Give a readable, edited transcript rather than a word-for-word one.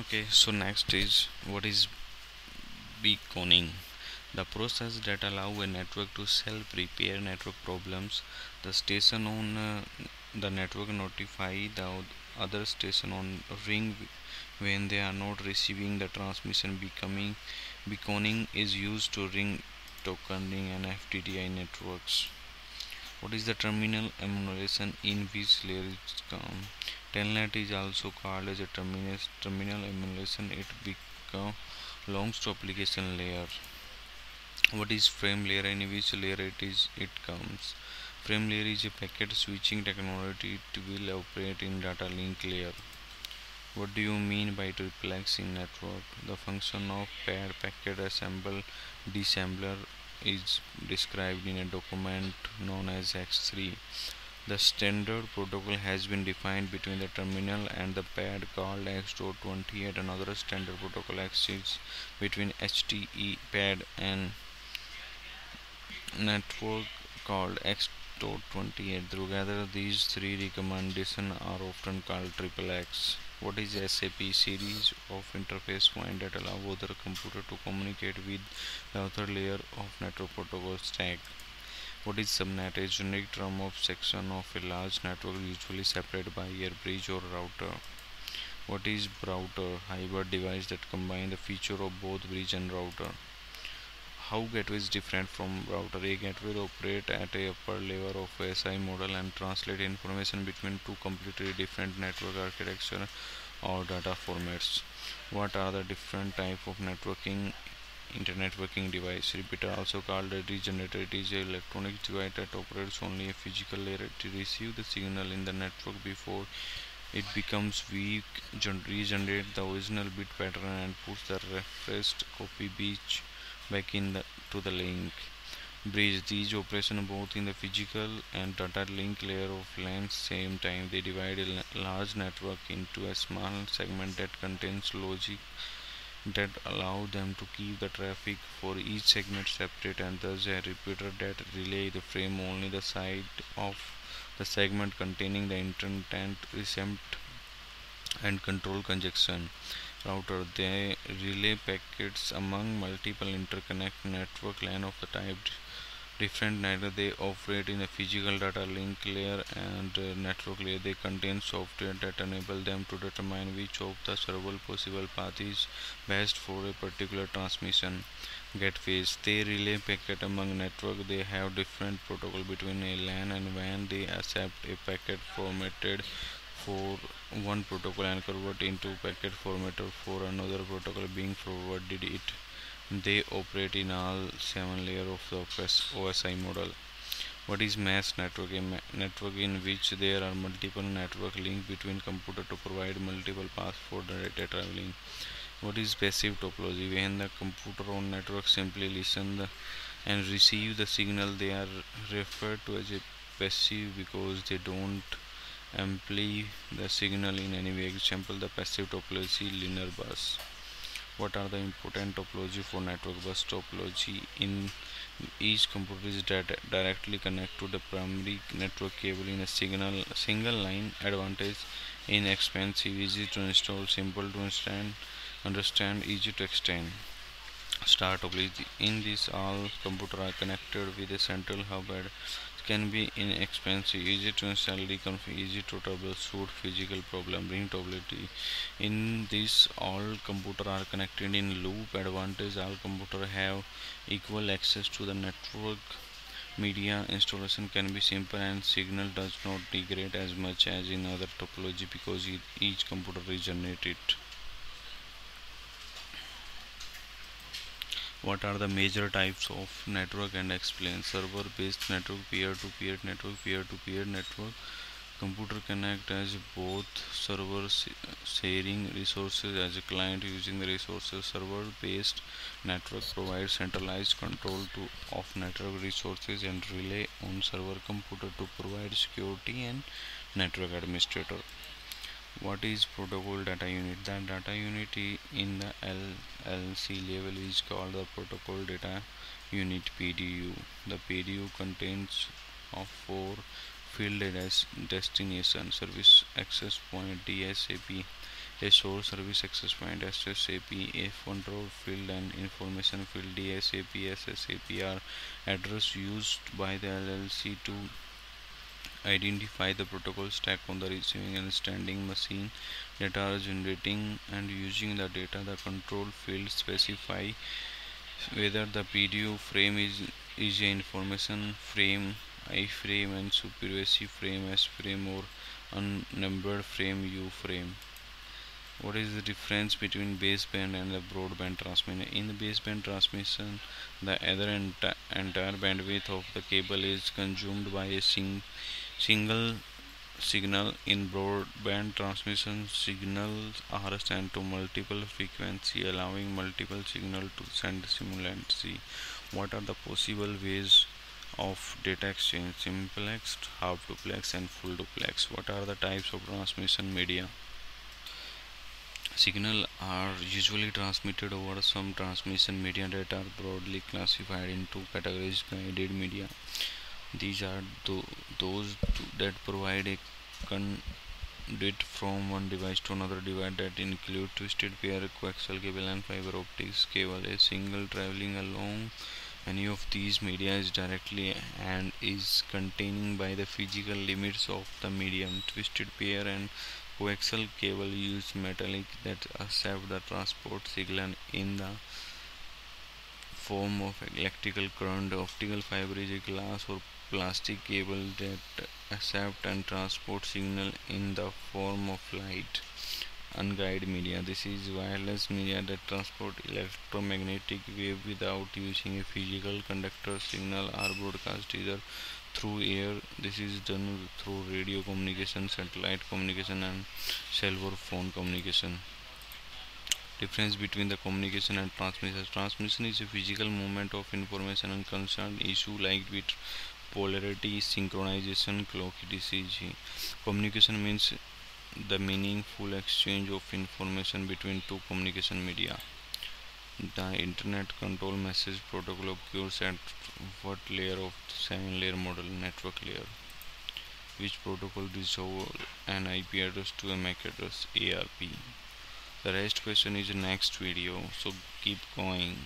Okay, so next is what is beaconing? The process that allow a network to self-repair network problems. The station on the network notify the other station on ring when they are not receiving the transmission. Becoming beaconing is used to ring tokening and FTDI networks. What is the terminal emulation in which layer is telnet is also called as a terminal emulation. It belongs to application layer. What is frame layer and in which layer it comes? Frame layer is a packet switching technology. It will operate in data link layer. What do you mean by triplexing network? The function of paired packet assemble disassembler is described in a document known as X3. The standard protocol has been defined between the terminal and the pad called X.28. Another standard protocol exists between HTE pad and network called X.28. Together, these three recommendations are often called triple X. What is SAP? Series of interface points that allow other computer to communicate with the other layer of network protocol stack. What is subnet? A generic term of section of a large network usually separated by a bridge or router. What is router? Hybrid device that combine the feature of both bridge and router. How gateway is different from router? A gateway operates at a upper level of SI model and translate information between two completely different network architecture or data formats. What are the different type of networking? Internetworking device. Repeater, also called a regenerator, it is an electronic device that operates only a physical layer to receive the signal in the network before it becomes weak, regenerate the original bit pattern and puts the refreshed copy back to the link. Bridge, these operations both in the physical and data link layer of LAN same time. They divide a large network into a small segment that contains logic that allow them to keep the traffic for each segment separate, and thus a repeater that relay the frame only the side of the segment containing the intent receipt and control conjunction. Router, they relay packets among multiple interconnect network LAN of the type different. Neither they operate in a physical data link layer and network layer. They contain software that enable them to determine which of the several possible paths is best for a particular transmission. Gateways, they relay packet among network. They have different protocol between a LAN and WAN. They accept a packet formatted for one protocol and convert into packet formatter for another protocol being forwarded it. They operate in all seven layers of the OSI model. What is mesh network? A network in which there are multiple network links between computers to provide multiple paths for the data traveling. What is passive topology? When the computer on network simply listen and receive the signal, they are referred to as a passive because they don't amplify the signal in any way. Example, the passive topology linear bus. What are the important topology for network? Bus topology in each computer is directly connected to the primary network cable in a single line. Advantage: inexpensive, easy to install, simple to understand, easy to extend. Star topology, in this all computers are connected with a central hub and can be inexpensive, easy to install, reconfigure, easy to troubleshoot physical problem. Ring topology, in this all computers are connected in loop. Advantage: all computers have equal access to the network. Media installation can be simple and signal does not degrade as much as in other topology because each computer regenerates it. What are the major types of network and explain? Server based network, peer-to-peer network, peer-to-peer network. Computer connect as both servers sharing resources as a client using the resources. Server based network provides centralized control of network resources and rely on server computer to provide security and network administrator. What is protocol data unit? The data unit in the LLC level is called the protocol data unit, PDU. The PDU contains of four field destination service access point, DSAP, A source service access point SSAP, a control field and information field DSAP, SSAP are address used by the LLC to identify the protocol stack on the receiving and sending machine that are generating and using the data. The control field specify whether the PDU frame is a information frame, iframe and supremacy frame, S frame or unnumbered frame, U frame. What is the difference between baseband and the broadband transmission? In the baseband transmission, the other entire bandwidth of the cable is consumed by a single signal. In broadband transmission, signals are sent to multiple frequency, allowing multiple signals to send simultaneously. What are the possible ways of data exchange? Simplex, half duplex and full duplex. What are the types of transmission media? Signals are usually transmitted over some transmission media that are broadly classified into categories: guided media. These are those that provide a conduit from one device to another device, that include twisted pair, coaxial cable and fiber optics cable. A single traveling along any of these media is directly and is containing by the physical limits of the medium. Twisted pair and coaxial cable use metallic that accept the transport signal in the form of electrical current. Optical fiber is a glass or plastic cable that accept and transport signal in the form of light. Unguided media, this is wireless media that transport electromagnetic wave without using a physical conductor. Signal are broadcast either through air. This is done through radio communication, satellite communication and cellular phone communication. Difference between the communication and transmission. Transmission is a physical movement of information and concerned issue like bit polarity, synchronization, clock etc. Communication means the meaningful exchange of information between two communication media. The Internet Control Message Protocol occurs at what layer of the 7-layer model? Network layer. Which protocol resolves an IP address to a MAC address? ARP. The rest question is next video, so keep going.